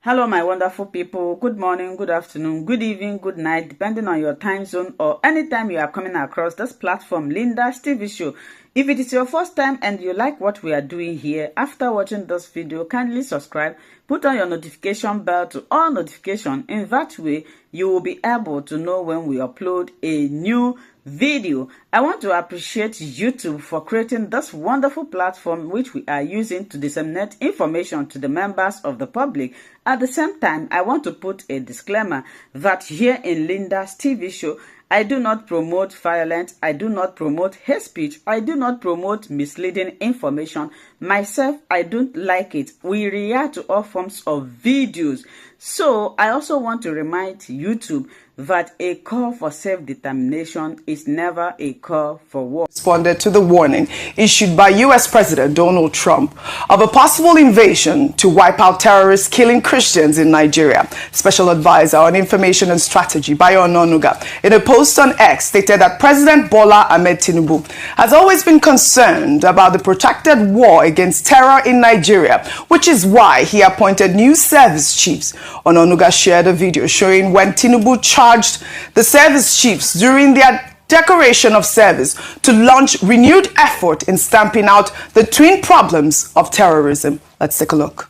Hello, my wonderful people. Good morning, good afternoon, good evening, good night, depending on your time zone or anytime you are coming across this platform, Linda's TV show. If it is your first time and you like what we are doing here, after watching this video, kindly subscribe, put on your notification bell to all notifications. In that way, you will be able to know when we upload a new video. I want to appreciate YouTube for creating this wonderful platform which we are using to disseminate information to the members of the public. At the same time, I want to put a disclaimer that here in Linda's TV show, I do not promote violence, I do not promote hate speech, I do not promote misleading information. Myself, I don't like it. We react to all forms of videos. So, I also want to remind YouTube that a call for self-determination is never a call for war. Responded to the warning issued by U.S. President Donald Trump of a possible invasion to wipe out terrorists killing Christians in Nigeria. Special Advisor on Information and Strategy, Bayo Ononuga, in a post on X, stated that President Bola Ahmed Tnubu has always been concerned about the protracted war against terror in Nigeria, which is why he appointed new service chiefs. Ononuga shared a video showing when Tnubu charged the service chiefs during their declaration of service to launch renewed effort in stamping out the twin problems of terrorism. Let's take a look.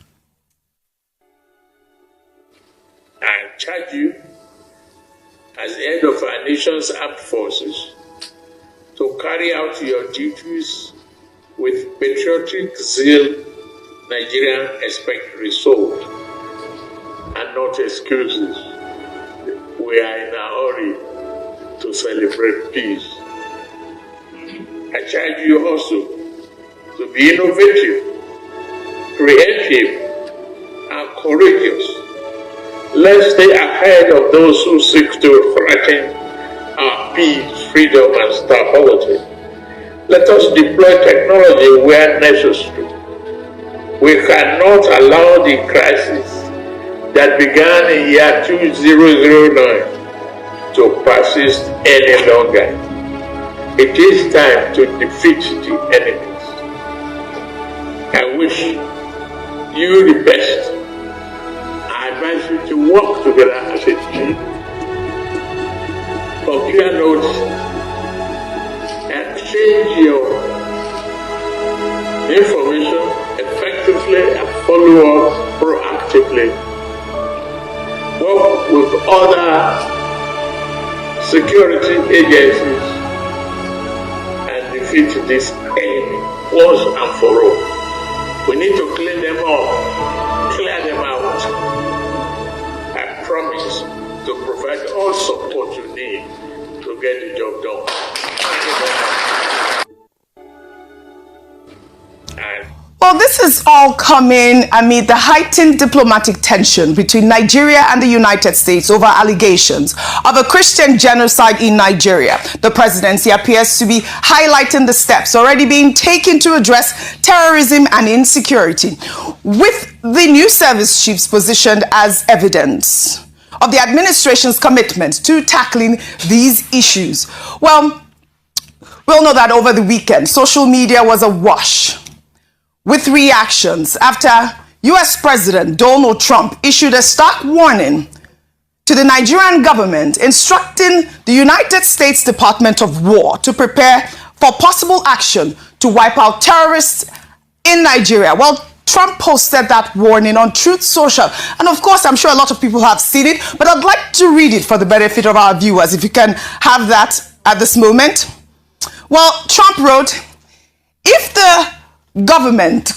I charge you as the head of our nation's armed forces to carry out your duties with patriotic zeal Nigerians expect result and not excuses. We are in a hurry to celebrate peace. I charge you also to be innovative, creative, and courageous. Let's stay ahead of those who seek to threaten our peace, freedom, and stability. Let us deploy technology where necessary. We cannot allow the crisis that began in year 2009 to persist any longer. It is time to defeat the enemies. I wish you the best. I advise you to work together as a team. Compare notes, exchange your information effectively and follow up proactively. Work with other security agencies and defeat this enemy once and for all. We need to clean them up, clear them out. I promise to provide all support you need to get the job done. Thank you very much. Well, this is all coming amid the heightened diplomatic tension between Nigeria and the United States over allegations of a Christian genocide in Nigeria. The presidency appears to be highlighting the steps already being taken to address terrorism and insecurity, with the new service chiefs positioned as evidence of the administration's commitment to tackling these issues. Well, we'll know that over the weekend, social media was awash with reactions after U.S. President Donald Trump issued a stark warning to the Nigerian government, instructing the United States Department of War to prepare for possible action to wipe out terrorists in Nigeria. Well, Trump posted that warning on Truth Social, and of course, I'm sure a lot of people have seen it, but I'd like to read it for the benefit of our viewers, if you can have that at this moment. Well, Trump wrote, if the government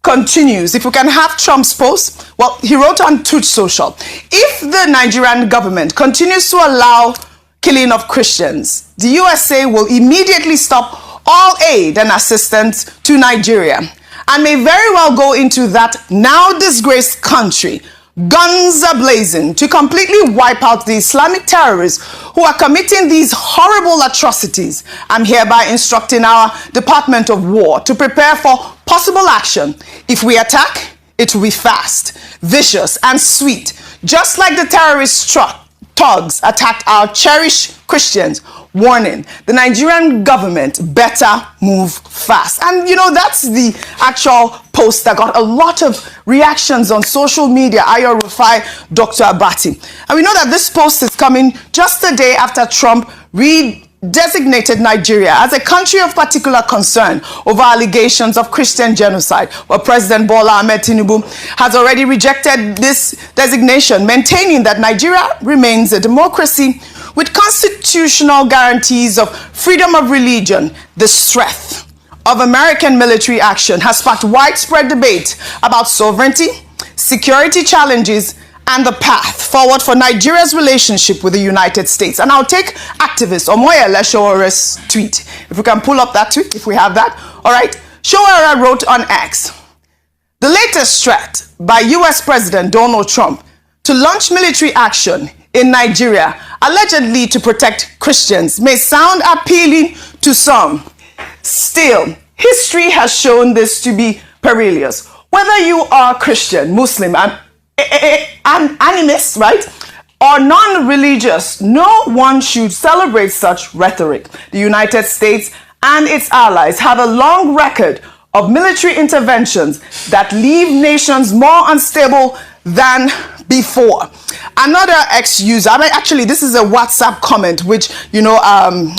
continues, if we can have Trump's post, well, he wrote on Truth Social, if the Nigerian government continues to allow killing of Christians, the USA will immediately stop all aid and assistance to Nigeria and may very well go into that now disgraced country, guns a-blazing, to completely wipe out the Islamic terrorists who are committing these horrible atrocities. I'm hereby instructing our Department of War to prepare for possible action. If we attack, it will be fast, vicious, and sweet, just like the terrorist thugs attacked our cherished Christians warning the Nigerian government better move fast. And that's the actual post that got a lot of reactions on social media. Ayo Rufai, Dr. Abati. And we know that this post is coming just a day after Trump designated Nigeria as a country of particular concern over allegations of Christian genocide. Well, President Bola Ahmed Tnubu has already rejected this designation, maintaining that Nigeria remains a democracy with constitutional guarantees of freedom of religion. The threat of American military action has sparked widespread debate about sovereignty, security challenges, and the path forward for Nigeria's relationship with the United States. And I'll take activist Omoyele Showore's tweet. If we can pull up that tweet, if we have that. All right. Showore wrote on X, the latest threat by US President Donald Trump to launch military action in Nigeria, allegedly to protect Christians, may sound appealing to some. Still, history has shown this to be perilous. Whether you are Christian, Muslim, and animist, right, or non-religious, no one should celebrate such rhetoric. The United States and its allies have a long record of military interventions that leave nations more unstable than before. Another ex-user, actually this is a WhatsApp comment which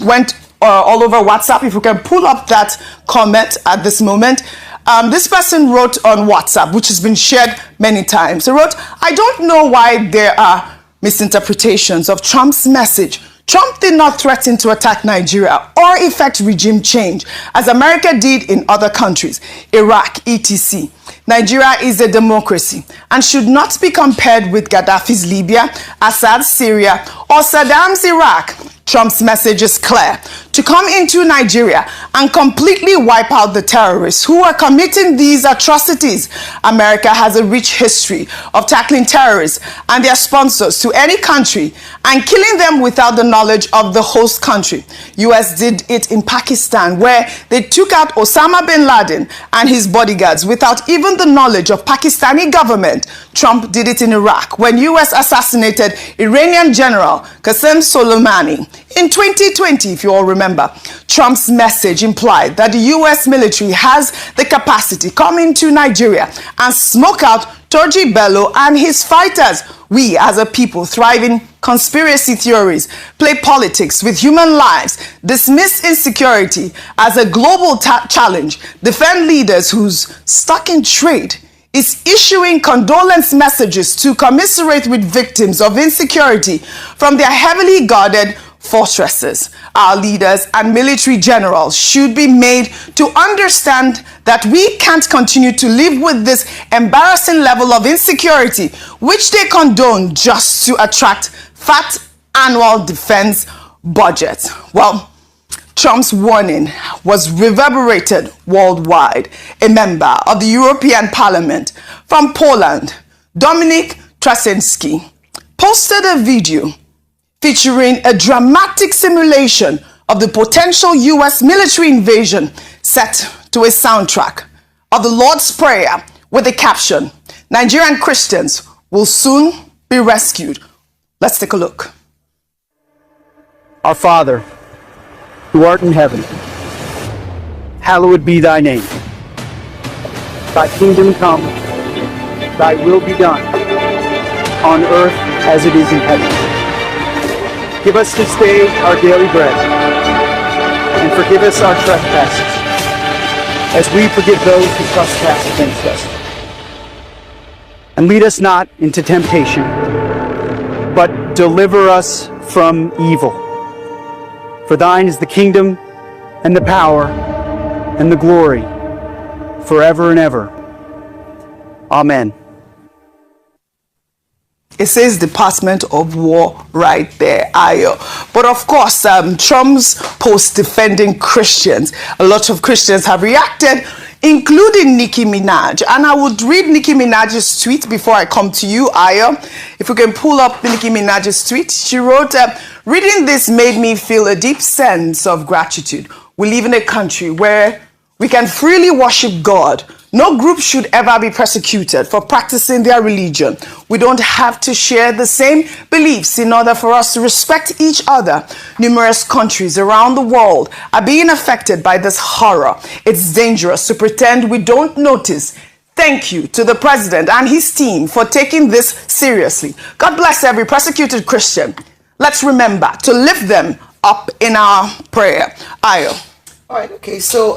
went all over WhatsApp. If we can pull up that comment at this moment. This person wrote on WhatsApp, which has been shared many times. He wrote, I don't know why there are misinterpretations of Trump's message. Trump did not threaten to attack Nigeria or effect regime change, as America did in other countries, Iraq, etc. Nigeria is a democracy and should not be compared with Gaddafi's Libya, Assad's Syria, or Saddam's Iraq. Trump's message is clear: to come into Nigeria and completely wipe out the terrorists who are committing these atrocities. America has a rich history of tackling terrorists and their sponsors to any country and killing them without the knowledge of the host country. US did it in Pakistan, where they took out Osama bin Laden and his bodyguards without even the knowledge of Pakistani government. Trump did it in Iraq, when US assassinated Iranian General Qasem Soleimani. In 2020, if you all remember, Trump's message implied that the US military has the capacity to come into Nigeria and smoke out Turji Bello and his fighters. We, as a people, thrive in conspiracy theories, play politics with human lives, dismiss insecurity as a global challenge, defend leaders who's stuck in trade, is issuing condolence messages to commiserate with victims of insecurity from their heavily guarded fortresses. Our leaders and military generals should be made to understand that we can't continue to live with this embarrassing level of insecurity, which they condone just to attract fat annual defense budgets. Well, Trump's warning was reverberated worldwide. A member of the European Parliament from Poland, Dominik Trasinski, posted a video featuring a dramatic simulation of the potential US military invasion set to a soundtrack of the Lord's Prayer with the caption, Nigerian Christians will soon be rescued. Let's take a look. Our Father, who art in heaven, hallowed be thy name. Thy kingdom come, thy will be done, on earth as it is in heaven. Give us this day our daily bread, and forgive us our trespasses, as we forgive those who trespass against us. And lead us not into temptation, but deliver us from evil. For thine is the kingdom, and the power, and the glory, forever and ever. Amen. It says Department of War right there, Ayo. But of course, Trump's post defending Christians, a lot of Christians have reacted, including Nicki Minaj. And I would read Nicki Minaj's tweet before I come to you, Ayo. If we can pull up Nicki Minaj's tweet, she wrote, reading this made me feel a deep sense of gratitude. We live in a country where we can freely worship God, No group should ever be persecuted for practicing their religion. We don't have to share the same beliefs in order for us to respect each other. Numerous countries around the world are being affected by this horror. It's dangerous to pretend we don't notice. Thank you to the president and his team for taking this seriously. God bless every persecuted Christian. Let's remember to lift them up in our prayer. Ayo. All right, okay, so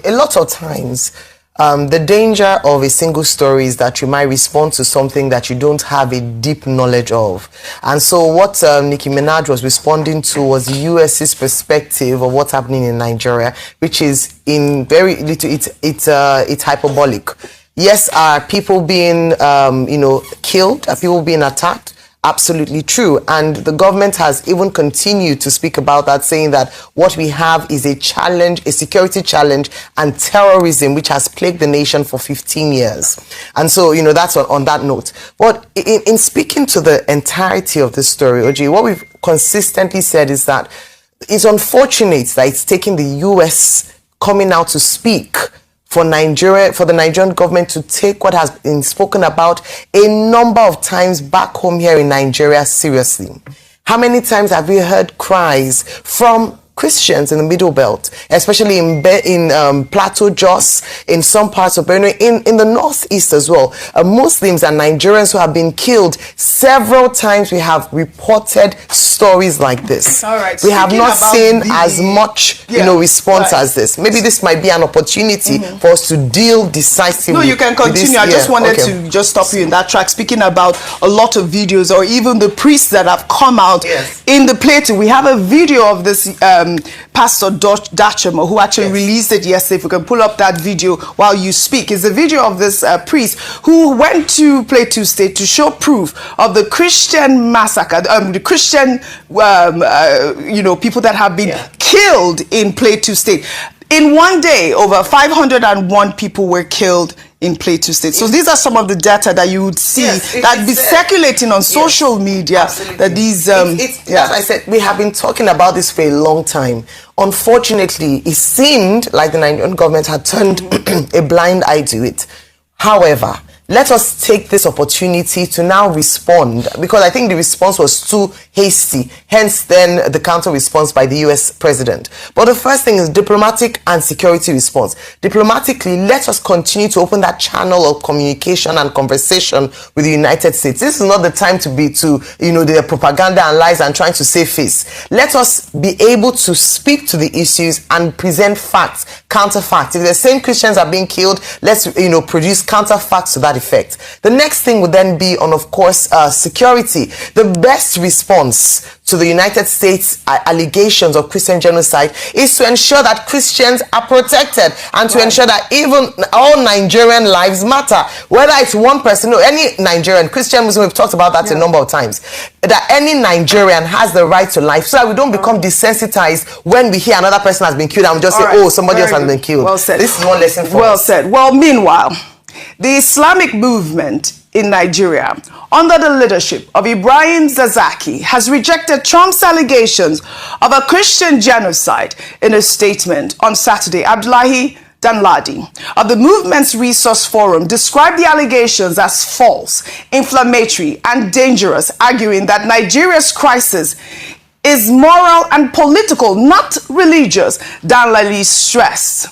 a lot of times, the danger of a single story is that you might respond to something that you don't have a deep knowledge of. And so what Nicki Minaj was responding to was the US's perspective of what's happening in Nigeria, which is in very little, it's hyperbolic. Yes, are people being, killed? Are people being attacked? Absolutely true. And the government has even continued to speak about that, saying that what we have is a challenge, a security challenge, and terrorism, which has plagued the nation for 15 years. And so, that's on that note. But in speaking to the entirety of this story, Oji, what we've consistently said is that it's unfortunate that it's taking the US coming out to speak for Nigeria, for the Nigerian government to take what has been spoken about a number of times back home here in Nigeria seriously. How many times have we heard cries from Christians in the Middle Belt, especially in Plateau, Jos, in some parts of Benue, in the Northeast as well? Muslims and Nigerians who have been killed several times. We have reported stories like this. All right. We have not seen as much, response as this. Maybe this might be an opportunity for us to deal decisively. No, you can continue. I just wanted to just stop you in that track, speaking about a lot of videos or even the priests that have come out in the Plateau. We have a video of this Pastor Dachemo, who actually released it yesterday. If we can pull up that video while you speak. It's a video of this priest who went to Plateau State to show proof of the Christian massacre, the Christian, people that have been killed in Plateau State. In one day, over 501 people were killed in Plateau State. So these are some of the data that you would see that be circulating on social media. That these, as I said, we have been talking about this for a long time. Unfortunately, it seemed like the Nigerian government had turned a blind eye to it. However, let us take this opportunity to now respond, because I think the response was too hasty, hence then the counter response by the US president. But the first thing is diplomatic and security response. Diplomatically, let us continue to open that channel of communication and conversation with the United States. This is not the time to be their propaganda and lies and trying to save face. Let us be able to speak to the issues and present facts, counterfacts. If the same Christians are being killed, let's produce counterfacts to that effect. The next thing would then be on, of course, security. The best response to the United States allegations of Christian genocide is to ensure that Christians are protected and to ensure that even all Nigerian lives matter. Whether it's one person or any Nigerian, Christian, Muslim, we've talked about that a number of times, that any Nigerian has the right to life, so that we don't become desensitized when we hear another person has been killed and we just say, oh, somebody else has been killed. Well said. This is one lesson for us. Well said. Well, meanwhile, the Islamic movement in Nigeria, under the leadership of Ibrahim Zazaki, has rejected Trump's allegations of a Christian genocide. In a statement on Saturday, Abdullahi Danladi of the movement's resource forum described the allegations as false, inflammatory, and dangerous, arguing that Nigeria's crisis is moral and political, not religious. Danladi stressed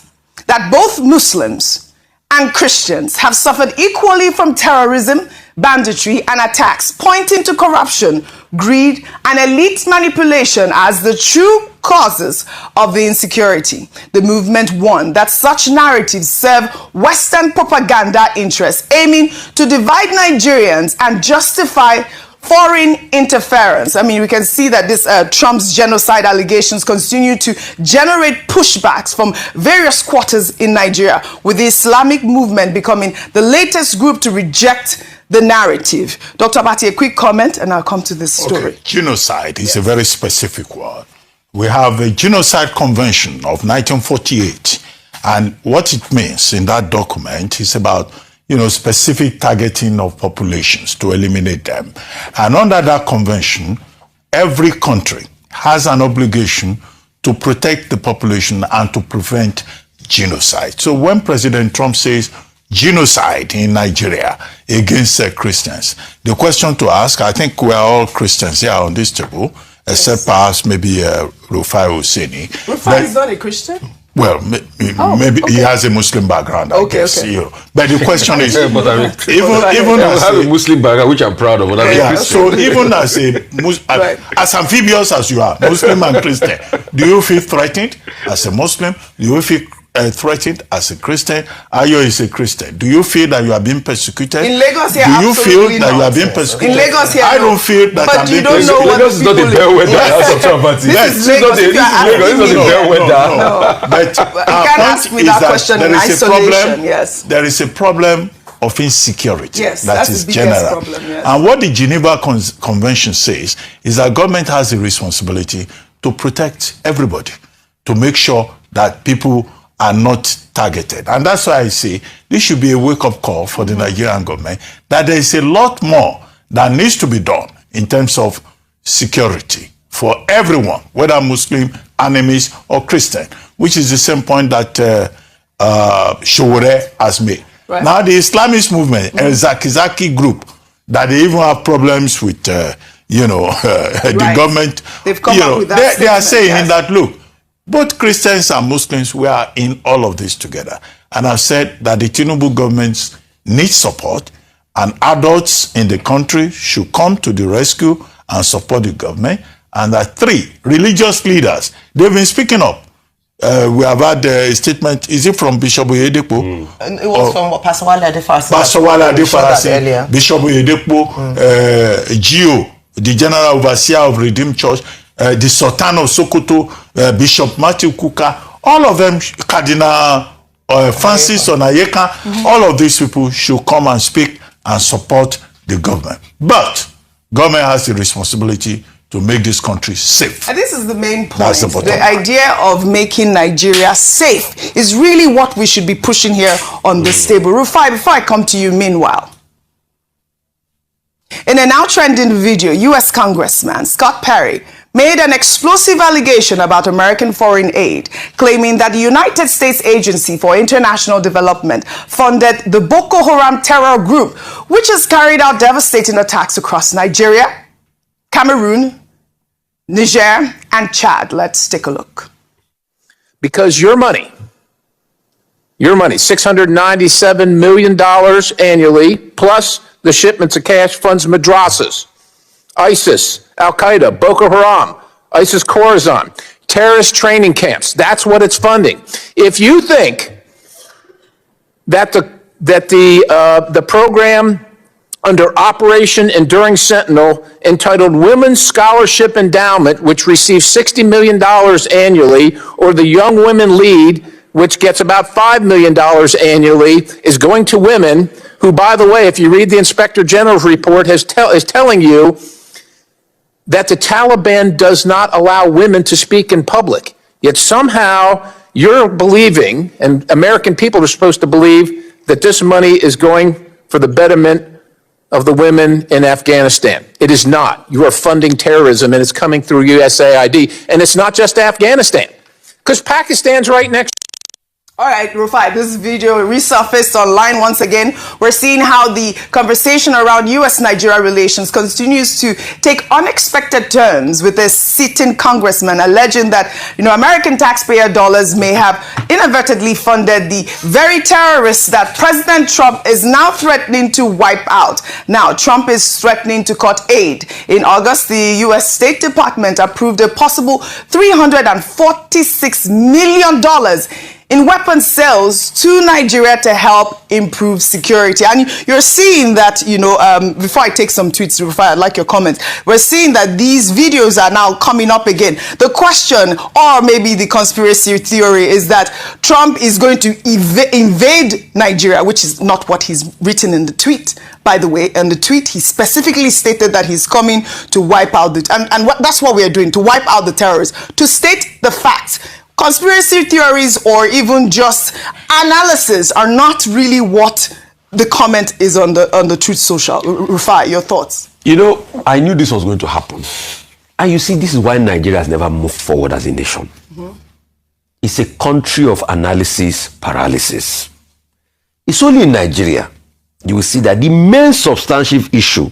that both Muslims and Christians have suffered equally from terrorism, banditry, and attacks, pointing to corruption, greed, and elite manipulation as the true causes of the insecurity. The movement warned that such narratives serve Western propaganda interests, aiming to divide Nigerians and justify foreign interference. I mean, we can see that this Trump's genocide allegations continue to generate pushbacks from various quarters in Nigeria, with the Islamic movement becoming the latest group to reject the narrative. Dr. Bati, a quick comment, and I'll come to this story. Okay. Genocide is a very specific word. We have the Genocide Convention of 1948, and what it means in that document is about specific targeting of populations to eliminate them. And under that convention, every country has an obligation to protect the population and to prevent genocide. So when President Trump says genocide in Nigeria against Christians. The question to ask, I think we are all Christians here on this table, except perhaps maybe Rufai Hussaini. Rufai is not a Christian? Well, maybe he has a Muslim background, I guess. Okay. You know. But the question is, but I mean, even as I have a Muslim background, which I'm proud of. So even as as amphibious as you are, Muslim and Christian, do you feel threatened as a Muslim? Do you feel threatened as a Christian? Ayo is a Christian. Do you feel that you are being persecuted? In Lagos here, do you feel absolutely that not. you are being persecuted? In Lagos here, I don't feel that I'm being persecuted. Lagos is not a bellwether house of Trump. This is Lagos. This is Lagos. It's not a bellwether. No. But you can't ask me that question in isolation. Yes. There is a problem of insecurity that is general. Problem, yes. And what the Geneva Convention says is that government has a responsibility to protect everybody, to make sure that people are not targeted. And that's why I say this should be a wake-up call for the Nigerian government, that there is a lot more that needs to be done in terms of security for everyone, whether Muslim, animist, or Christian, which is the same point that Showore has made. Right. Now, the Islamist movement, Zakizaki group, that they even have problems with, the government. They've come up with that they are saying that, look, both Christians and Muslims, we are in all of this together. And I've said that the Tnubu government needs support, and adults in the country should come to the rescue and support the government. And that 3 religious leaders, they've been speaking up. We have had a statement, is it from Bishop Oyedepo? It was from Pastor Wale Adefarasi. Pastor Wale Adefarasi, Bishop Oyedepo, Gio, the General Overseer of Redeemed Church, the Sultan of Sokoto, Bishop Matthew Kuka, all of them, Cardinal Francis Onayeka, all of these people should come and speak and support the government. But government has the responsibility to make this country safe. And this is the main point. That's the idea of making Nigeria safe is really what we should be pushing here on this table. Rufai, before I come to you, meanwhile, in a now trending video, U.S. Congressman Scott Perry made an explosive allegation about American foreign aid, claiming that the United States Agency for International Development funded the Boko Haram terror group, which has carried out devastating attacks across Nigeria, Cameroon, Niger, and Chad. Let's take a look. Because your money, $697 million annually, plus the shipments of cash funds madrasas, ISIS, Al-Qaeda, Boko Haram, ISIS Khorasan, terrorist training camps. That's what it's funding. If you think that the program under Operation Enduring Sentinel, entitled Women's Scholarship Endowment, which receives $60 million annually, or the Young Women Lead, which gets about $5 million annually, is going to women who, by the way, if you read the Inspector General's report, is telling you that the Taliban does not allow women to speak in public. Yet somehow you're believing, and American people are supposed to believe, that this money is going for the betterment of the women in Afghanistan. It is not. You are funding terrorism, and it's coming through USAID. And it's not just Afghanistan, because Pakistan's right next. All right, Rufai, this video resurfaced online once again. We're seeing how the conversation around U.S.-Nigeria relations continues to take unexpected turns, with a sitting congressman alleging that, American taxpayer dollars may have inadvertently funded the very terrorists that President Trump is now threatening to wipe out. Now, Trump is threatening to cut aid. In August, the U.S. State Department approved a possible $346 million in weapons sales to Nigeria to help improve security. And you're seeing that, before I take some tweets, Rufai, I'd like your comments. We're seeing that these videos are now coming up again. The question, or maybe the conspiracy theory, is that Trump is going to invade Nigeria, which is not what he's written in the tweet. By the way, in the tweet, he specifically stated that he's coming to wipe out that's what we are doing, to wipe out the terrorists. To state the facts, conspiracy theories or even just analysis are not really what the comment is on the Truth Social. Rufai, your thoughts? I knew this was going to happen. And you see, this is why Nigeria has never moved forward as a nation. It's a country of analysis paralysis. It's only in Nigeria you will see that the main substantive issue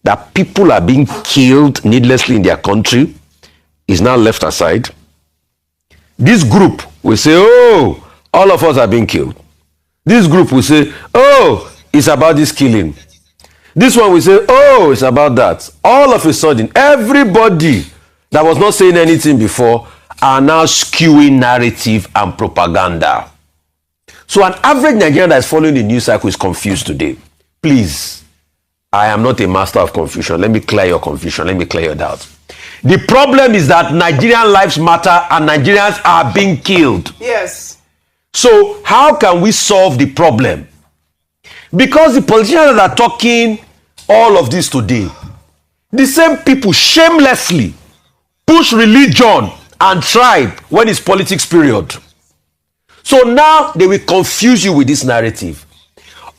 that people are being killed needlessly in their country is now left aside. This group will say, oh, all of us are being killed. This group will say, oh, it's about this killing. This one will say, oh, it's about that. All of a sudden, everybody that was not saying anything before are now skewing narrative and propaganda. So an average Nigerian that is following the news cycle is confused today. Please, I am not a master of confusion. Let me clear your confusion. Let me clear your doubts. The problem is that Nigerian lives matter and Nigerians are being killed. Yes. So how can we solve the problem? Because the politicians that are talking all of this today, the same people shamelessly push religion and tribe when it's politics period. So now they will confuse you with this narrative.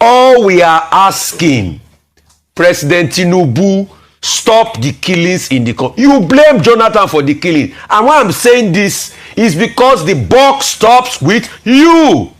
All we are asking, President Tnubu, stop the killings in the country. You blame Jonathan for the killing. And why I'm saying this is because the buck stops with you.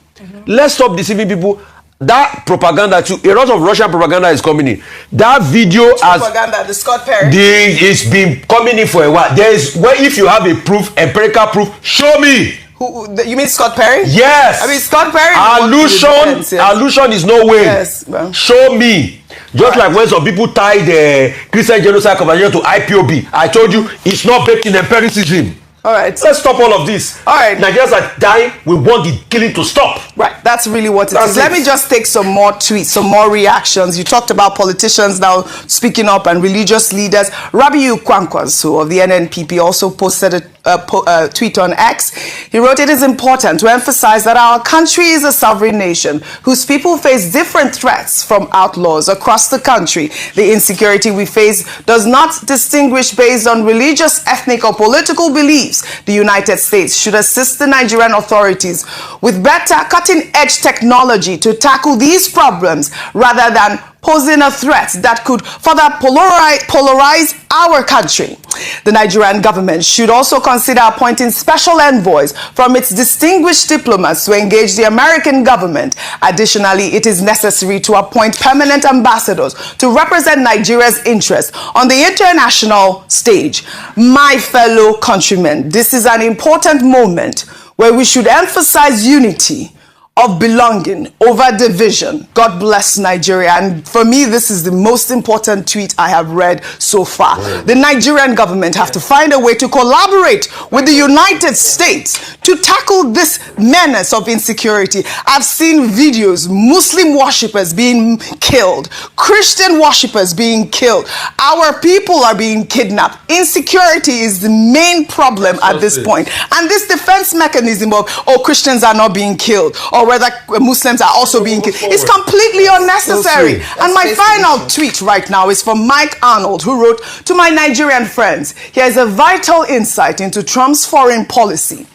Let's stop deceiving people. That propaganda too, a lot of Russian propaganda is coming in. That video propaganda, the Scott Perry. It's been coming in for a while. There is, well, if you have a proof, empirical proof, show me. You mean Scott Perry? Yes. I mean Scott Perry. Allusion is no way. Yes. Well. Show me. Just like when some people tie the Christian genocide convention to IPOB. I told you it's not based in empiricism. All right. Let's stop all of this. All right. Nigerians are dying. We want the killing to stop. Right. That's really what it is. Let me just take some more tweets, some more reactions. You talked about politicians now speaking up and religious leaders. Rabiu Kwankwaso of the NNPP also posted a tweet on X. He wrote, "It is important to emphasize that our country is a sovereign nation whose people face different threats from outlaws across the country. The insecurity we face does not distinguish based on religious, ethnic, or political beliefs. The United States should assist the Nigerian authorities with better cutting-edge technology to tackle these problems rather than posing a threat that could further polarize our country. The Nigerian government should also consider appointing special envoys from its distinguished diplomats to engage the American government. Additionally, it is necessary to appoint permanent ambassadors to represent Nigeria's interests on the international stage. My fellow countrymen, this is an important moment where we should emphasize unity of belonging over division. God bless Nigeria." And for me, this is the most important tweet I have read so far. The Nigerian government have to find a way to collaborate with the United States to tackle this menace of insecurity. I've seen videos, Muslim worshippers being killed, Christian worshippers being killed. Our people are being kidnapped. Insecurity is the main problem at this point. And this defense mechanism of, oh, Christians are not being killed, or whether Muslims are also being killed, is completely unnecessary. And my final tweet right now is from Mike Arnold, who wrote, "To my Nigerian friends, here's a vital insight into Trump's foreign policy.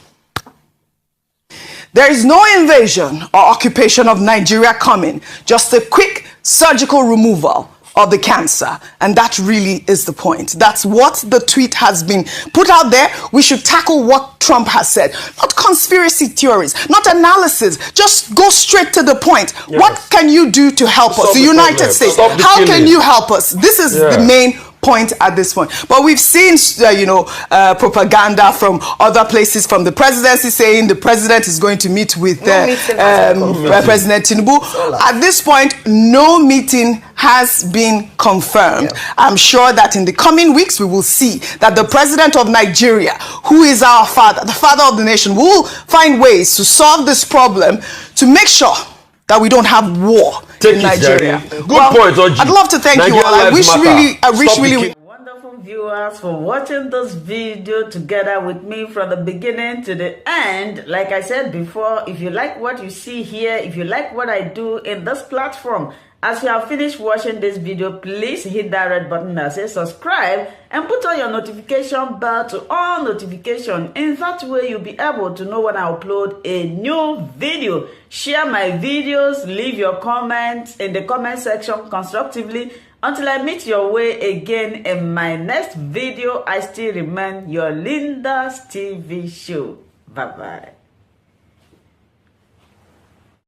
There is no invasion or occupation of Nigeria coming, just a quick surgical removal of the cancer." And that really is the point. That's what the tweet has been put out there. We should tackle what Trump has said. Not conspiracy theories, not analysis. Just go straight to the point. Yes. What can you do to help us? The United States. How can you help us? This is the main point at this point. But we've seen, propaganda from other places, from the presidency saying the president is going to meet with President Tnubu. At this point, no meeting has been confirmed. Yeah. I'm sure that in the coming weeks, we will see that the president of Nigeria, who is our father, the father of the nation, will find ways to solve this problem to make sure that we don't have war in Nigeria. Good point, Oji. I'd love to thank you all. I wish really wonderful viewers for watching this video together with me from the beginning to the end. Like I said before, if you like what you see here, if you like what I do in this platform, as you have finished watching this video, please hit that red button that says subscribe and put on your notification bell to all notification. In that way, you'll be able to know when I upload a new video. Share my videos, leave your comments in the comment section constructively. Until I meet your way again in my next video, I still remain your Linda's TV show. Bye-bye.